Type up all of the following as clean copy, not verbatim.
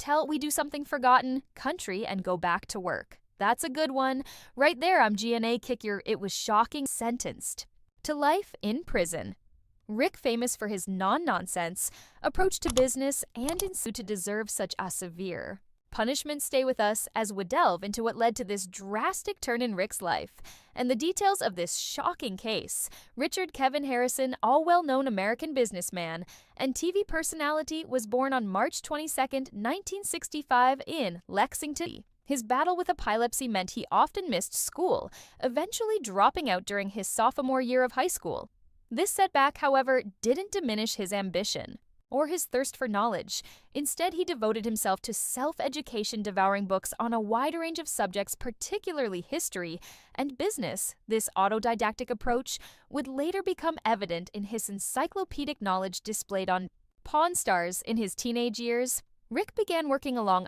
until we do something forgotten, country, and go back to work. That's a good one. Right there, I'm GNA kick your it was shocking sentenced to life in prison. Rick, famous for his non-nonsense approach to business and in suit to deserve such a severe punishment. Stay with us as we delve into what led to this drastic turn in Rick's life and the details of this shocking case. Richard Kevin Harrison, all well-known American businessman and TV personality, was born on March 22, 1965 in Lexington. His battle with epilepsy meant he often missed school, eventually dropping out during his sophomore year of high school. This setback, however, didn't diminish his ambition or his thirst for knowledge. Instead, he devoted himself to self-education, devouring books on a wide range of subjects, particularly history and business. This autodidactic approach would later become evident in his encyclopedic knowledge displayed on Pawn Stars. In his teenage years, Rick began working along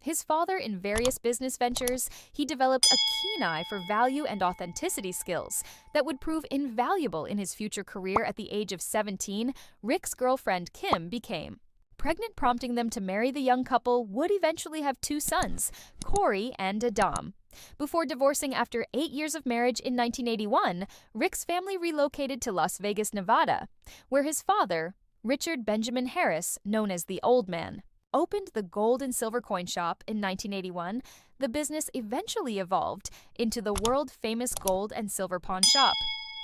his father in various business ventures. He developed a keen eye for value and authenticity skills that would prove invaluable in his future career. At the age of 17, Rick's girlfriend Kim became pregnant, prompting them to marry. The young couple would eventually have 2 sons, Corey and Adam. Before divorcing after 8 years of marriage in 1981, Rick's family relocated to Las Vegas, Nevada, where his father, Richard Benjamin Harris, known as the Old Man, opened the gold and silver coin shop in 1981. The business eventually evolved into the world-famous gold and silver pawn shop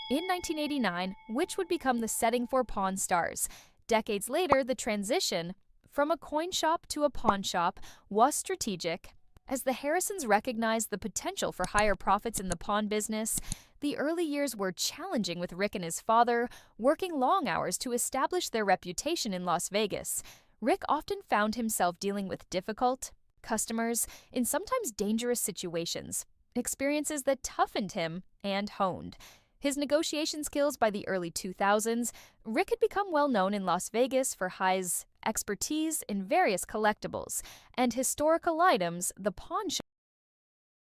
in 1989, which would become the setting for Pawn Stars. Decades later, the transition from a coin shop to a pawn shop was strategic, as the Harrisons recognized the potential for higher profits in the pawn business. The early years were challenging, with Rick and his father working long hours to establish their reputation in Las Vegas. Rick often found himself dealing with difficult customers in sometimes dangerous situations, experiences that toughened him and honed his negotiation skills. By the early 2000s, Rick had become well known in Las Vegas for his expertise in various collectibles and historical items. The pawn shop